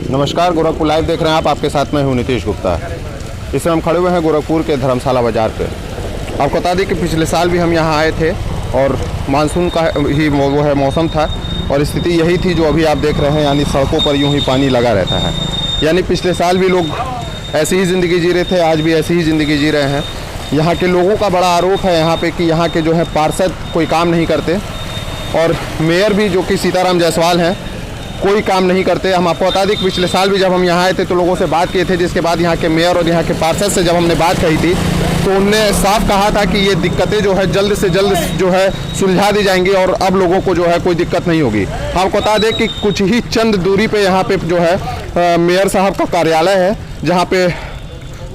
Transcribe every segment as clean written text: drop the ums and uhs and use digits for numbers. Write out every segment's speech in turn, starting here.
नमस्कार, गोरखपुर लाइव देख रहे हैं आप। आपके साथ मैं हूं नीतीश गुप्ता। इस समय हम खड़े हुए हैं गोरखपुर के धर्मशाला बाज़ार पे। आपको बता दें कि पिछले साल भी हम यहां आए थे और मानसून का ही वो है मौसम था और स्थिति यही थी जो अभी आप देख रहे हैं, यानी सड़कों पर यूं ही पानी लगा रहता है। यानी पिछले साल भी लोग ऐसी ही ज़िंदगी जी रहे थे, आज भी ऐसी ही ज़िंदगी जी रहे हैं। यहाँ के लोगों का बड़ा आरोप है यहाँ पे कि यहाँ के जो है पार्षद कोई काम नहीं करते और मेयर भी जो कि सीताराम जायसवाल हैं कोई काम नहीं करते। हम आपको बता दें कि पिछले साल भी जब हम यहाँ आए थे तो लोगों से बात किए थे, जिसके बाद यहाँ के मेयर और यहाँ के पार्षद से जब हमने बात कही थी तो उनने साफ कहा था कि ये दिक्कतें जो है जल्द से जल्द जो है सुलझा दी जाएंगी और अब लोगों को जो है कोई दिक्कत नहीं होगी। आपको बता दें कि कुछ ही चंद दूरी पे यहाँ पे जो है मेयर साहब का कार्यालय है, जहाँ पे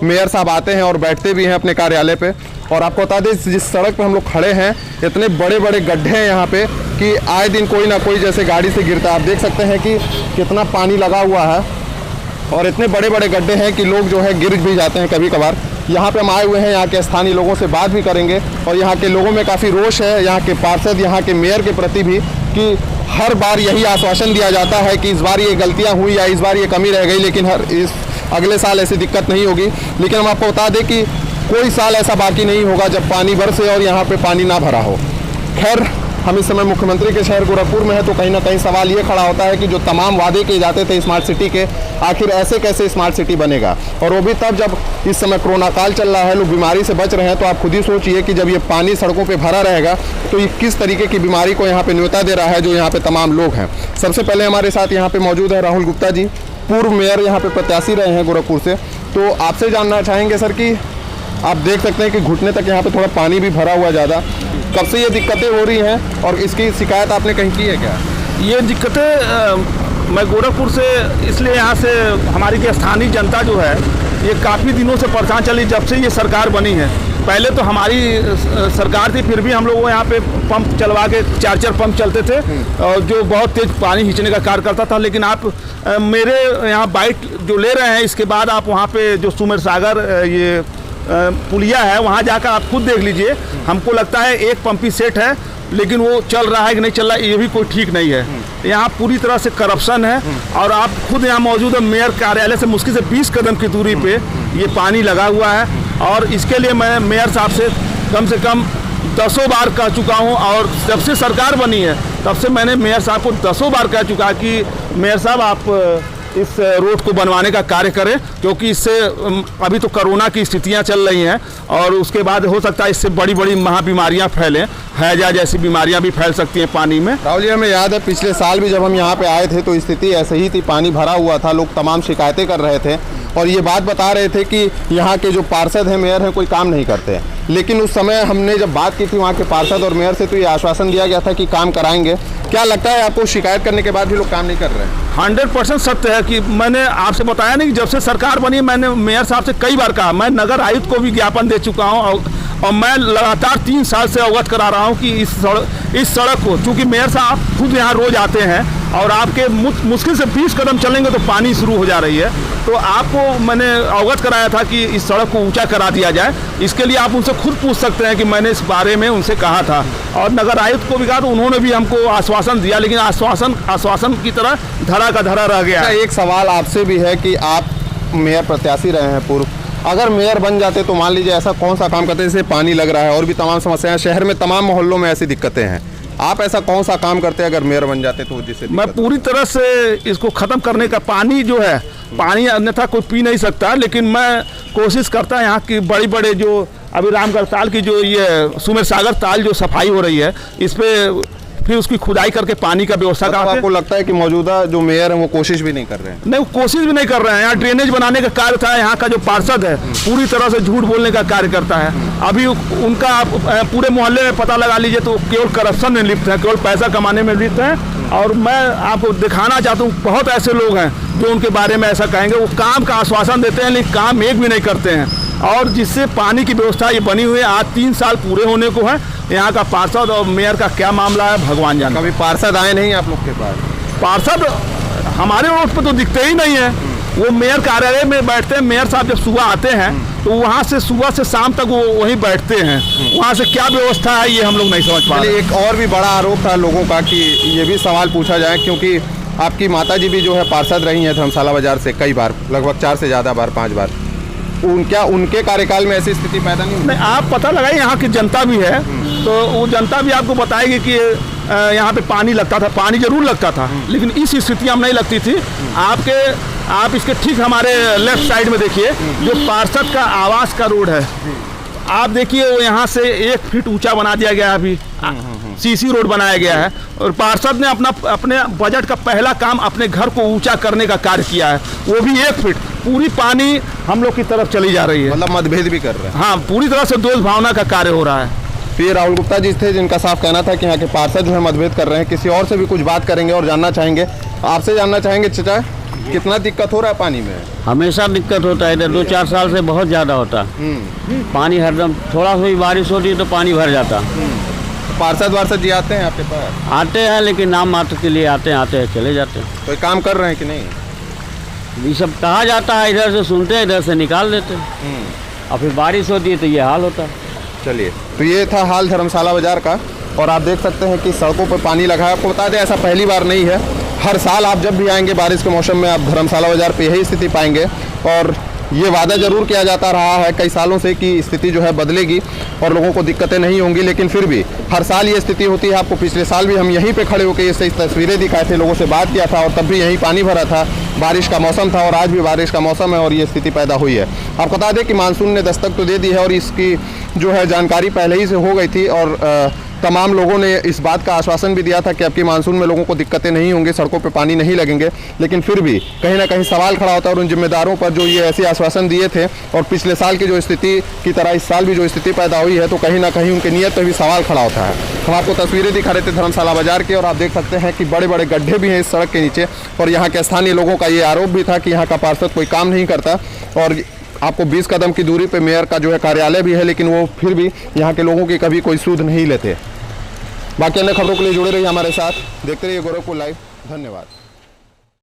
मेयर साहब आते हैं और बैठते भी हैं अपने कार्यालय पे। और आपको बता दें जिस सड़क पे हम लोग खड़े हैं इतने बड़े बड़े गड्ढे हैं यहाँ पे कि आए दिन कोई ना कोई जैसे गाड़ी से गिरता है। आप देख सकते हैं कि कितना पानी लगा हुआ है और इतने बड़े बड़े गड्ढे हैं कि लोग जो है गिर भी जाते हैं कभी कभार। यहाँ पे हम आए हुए हैं, यहाँ के स्थानीय लोगों से बात भी करेंगे और यहाँ के लोगों में काफ़ी रोष है यहाँ के पार्षद, यहाँ के मेयर के प्रति भी, कि हर बार यही आश्वासन दिया जाता है कि इस बार ये गलतियाँ हुई या इस बार ये कमी रह गई, लेकिन अगले साल ऐसी दिक्कत नहीं होगी। लेकिन हम आपको बता दें कि कोई साल ऐसा बाकी नहीं होगा जब पानी बरसे और यहाँ पे पानी ना भरा हो। खैर, हम इस समय मुख्यमंत्री के शहर गोरखपुर में है तो कहीं ना कहीं सवाल ये खड़ा होता है कि जो तमाम वादे किए जाते थे स्मार्ट सिटी के, आखिर ऐसे कैसे स्मार्ट सिटी बनेगा। और वो भी तब जब इस समय कोरोना काल चल रहा है, लोग बीमारी से बच रहे हैं। तो आप खुद ही सोचिए कि जब ये पानी सड़कों पर भरा रहेगा तो ये किस तरीके की बीमारी को यहाँ पर न्योता दे रहा है जो यहाँ पर तमाम लोग हैं। सबसे पहले हमारे साथ यहाँ पर मौजूद है राहुल गुप्ता जी, पूर्व मेयर यहाँ पे प्रत्याशी रहे हैं गोरखपुर से। तो आपसे जानना चाहेंगे सर कि आप देख सकते हैं कि घुटने तक यहाँ पे थोड़ा पानी भी भरा हुआ ज़्यादा, कब से ये दिक्कतें हो रही हैं और इसकी शिकायत आपने कहीं की है क्या? ये दिक्कतें मैं गोरखपुर से इसलिए यहाँ से हमारी की स्थानीय जनता जो है ये काफ़ी दिनों से परेशान चली जब से ये सरकार बनी है। पहले तो हमारी सरकार थी, फिर भी हम लोग यहाँ पे पंप चलवा के 4-4 पंप चलते थे और जो बहुत तेज पानी खींचने का कार्य करता था। लेकिन आप मेरे यहाँ बाइट जो ले रहे हैं, इसके बाद आप वहाँ पे जो सुमेर सागर ये पुलिया है वहाँ जाकर आप खुद देख लीजिए। हमको लगता है एक पंपी सेट है लेकिन वो चल रहा है कि नहीं चल रहा है ये भी कोई ठीक नहीं है। यहाँ पूरी तरह से करप्शन है और आप खुद यहाँ मौजूद है। मेयर कार्यालय से मुश्किल से 20 कदम की दूरी पे ये पानी लगा हुआ है और इसके लिए मैं मेयर साहब से कम 10 बार कह चुका हूँ और जब से सरकार बनी है तब से मैंने मेयर साहब को 10 बार कह चुका कि मेयर साहब आप इस रोड को बनवाने का कार्य करें, क्योंकि इससे अभी तो कोरोना की स्थितियां चल रही हैं और उसके बाद हो सकता है इससे बड़ी बड़ी महाबीमारियां फैलें, हैजा जैसी बीमारियां भी फैल सकती हैं पानी में। राहुल जी, हमें याद है पिछले साल भी जब हम यहाँ पे आए थे तो स्थिति ऐसे ही थी, पानी भरा हुआ था, लोग तमाम शिकायतें कर रहे थे और ये बात बता रहे थे कि यहाँ के जो पार्षद हैं, मेयर हैं, कोई काम नहीं करते। लेकिन उस समय हमने जब बात की थी वहाँ के पार्षद और मेयर से तो ये आश्वासन दिया गया था कि काम कराएंगे। क्या लगता है आपको शिकायत करने के बाद भी लोग काम नहीं कर रहे हैं? 100% सत्य है कि मैंने आपसे बताया नहीं कि जब से सरकार बनी मैंने मेयर साहब से कई बार कहा, मैं नगर आयुक्त को भी ज्ञापन दे चुका हूँ और मैं लगातार 3 साल से अवगत करा रहा हूँ कि इस सड़क को, चूँकि मेयर साहब खुद यहाँ रोज आते हैं और आपके मुश्किल से 20 कदम चलेंगे तो पानी शुरू हो जा रही है, तो आपको मैंने अवगत कराया था कि इस सड़क को ऊंचा करा दिया जाए। इसके लिए आप उनसे खुद पूछ सकते हैं कि मैंने इस बारे में उनसे कहा था और नगर आयुक्त को भी कहा तो उन्होंने भी हमको आश्वासन दिया, लेकिन आश्वासन की तरह धरा का धरा रह गया। एक सवाल आपसे भी है कि आप मेयर प्रत्याशी रहे हैं पूर्व, अगर मेयर बन जाते तो मान लीजिए ऐसा कौन सा काम करते जैसे पानी लग रहा है और भी तमाम समस्याएं, शहर में तमाम मोहल्लों में ऐसी दिक्कतें हैं, आप ऐसा कौन सा काम करते अगर मेयर बन जाते तो जिससे? मैं पूरी तरह से इसको ख़त्म करने का, पानी जो है पानी अन्यथा कोई पी नहीं सकता, लेकिन मैं कोशिश करता यहाँ की बड़ी बड़े जो अभी रामगढ़ ताल की जो ये सुमेर सागर ताल जो सफाई हो रही है इस पर फिर उसकी खुदाई करके पानी का व्यवस्था करते हैं। आपको लगता है कि मौजूदा जो मेयर है वो कोशिश भी नहीं कर रहे हैं? नहीं, कोशिश भी नहीं कर रहे हैं। यहाँ ड्रेनेज बनाने का कार्य था, यहाँ का जो पार्षद है पूरी तरह से झूठ बोलने का कार्य करता है। अभी उनका पूरे मोहल्ले में पता लगा लीजिए तो केवल करप्शन में लिप्त है, केवल पैसा कमाने में लिप्त है। और मैं आपको दिखाना चाहता हूँ बहुत ऐसे लोग हैं जो उनके बारे में ऐसा कहेंगे, वो काम का आश्वासन देते हैं लेकिन काम एक भी नहीं करते हैं। और जिससे पानी की व्यवस्था ये बनी हुई है, आज 3 साल पूरे होने को है। यहाँ का पार्षद और मेयर का क्या मामला है भगवान जाने। कभी पार्षद आए नहीं आप लोग के पास? पार्षद हमारे रोड पे तो दिखते ही नहीं है, वो मेयर कार्यालय में बैठते हैं। मेयर साहब जब सुबह आते हैं तो वहाँ से सुबह से शाम तक वो वहीं बैठते हैं। वहाँ से क्या व्यवस्था है ये हम लोग नहीं समझ पा रहे। एक और भी बड़ा आरोप था लोगों का कि ये भी सवाल पूछा जाए, क्योंकि आपकी माताजी भी जो है पार्षद रही हैं धर्मशाला बाजार से कई बार, लगभग 4 से ज़्यादा बार, 5 बार। उनके कार्यकाल में ऐसी स्थिति पैदा नहीं हुई? नहीं, आप पता लगाइए, यहाँ की जनता भी है तो वो जनता भी आपको बताएगी कि यहाँ पे पानी लगता था, पानी जरूर लगता था, लेकिन इस स्थिति में नहीं लगती थी। आप इसके ठीक हमारे लेफ्ट साइड में देखिए, जो पार्षद का आवास का रोड है, आप देखिए वो यहाँ से 1 फीट ऊंचा बना दिया गया है। अभी सीसी रोड बनाया गया है और पार्षद ने अपने बजट का पहला काम अपने घर को ऊंचा करने का कार्य किया है, वो भी 1 फीट। पूरी पानी हम लोग की तरफ चली जा रही है, मतलब मतभेद भी कर रहे हैं। हाँ, पूरी तरह से दोष भावना का कार्य हो रहा है। तो ये राहुल गुप्ता जी थे जिनका साफ कहना था कि यहाँ के पार्षद जो है मतभेद कर रहे हैं। किसी और से भी कुछ बात करेंगे और जानना चाहेंगे, आपसे जानना चाहेंगे चाचा, कितना दिक्कत हो रहा है पानी में? हमेशा दिक्कत होता है इधर, 2-4 साल से बहुत ज़्यादा होता है। पानी हरदम, थोड़ा सा भी बारिश होती है तो पानी भर जाता। पार्षद वार्षद जी आते हैं आपके पास? आते हैं, लेकिन नाम मात्र के लिए आते हैं चले जाते हैं। तो काम कर रहे हैं कि नहीं? ये सब कहा जाता है, इधर से सुनते हैं, इधर से निकाल देते हैं, और फिर बारिश होती है तो ये हाल होता है। चलिए, तो ये था हाल धर्मशाला बाजार का, और आप देख सकते हैं कि सड़कों पर पानी लगा है। आपको बता दें, ऐसा पहली बार नहीं है, हर साल आप जब भी आएंगे बारिश के मौसम में आप धर्मशाला बाजार पे यही स्थिति पाएंगे। और ये वादा जरूर किया जाता रहा है कई सालों से कि स्थिति जो है बदलेगी और लोगों को दिक्कतें नहीं होंगी, लेकिन फिर भी हर साल ये स्थिति होती है। आपको पिछले साल भी हम यहीं पे खड़े होकर ये तस्वीरें दिखाए थे, लोगों से बात किया था, और तब भी यहीं पानी भरा था, बारिश का मौसम था, और आज भी बारिश का मौसम है और ये स्थिति पैदा हुई है। आपको बता दें कि मानसून ने दस्तक तो दे दी है और इसकी जो है जानकारी पहले ही से हो गई थी, और तमाम लोगों ने इस बात का आश्वासन भी दिया था कि अब की मानसून में लोगों को दिक्कतें नहीं होंगी, सड़कों पे पानी नहीं लगेंगे। लेकिन फिर भी कहीं ना कहीं सवाल खड़ा होता है और उन जिम्मेदारों पर जो ये ऐसे आश्वासन दिए थे, और पिछले साल की जो स्थिति की तरह इस साल भी जो स्थिति पैदा हुई है, तो कहीं ना कहीं उनकी नीयत पर भी सवाल खड़ा होता है। हम आपको तस्वीरें दिखा रहे थे धर्मशाला बाजार के, और आप देख सकते हैं कि बड़े बड़े गड्ढे भी हैं इस सड़क के नीचे, और यहाँ के स्थानीय लोगों का ये आरोप भी था कि यहाँ का पार्षद कोई काम नहीं करता। और आपको 20 कदम की दूरी पे मेयर का जो है कार्यालय भी है, लेकिन वो फिर भी यहाँ के लोगों की कभी कोई सूद नहीं लेते। बाकी अन्य खबरों के लिए जुड़े रहिए हमारे साथ, देखते रहिए गोरखपुर लाइव। धन्यवाद।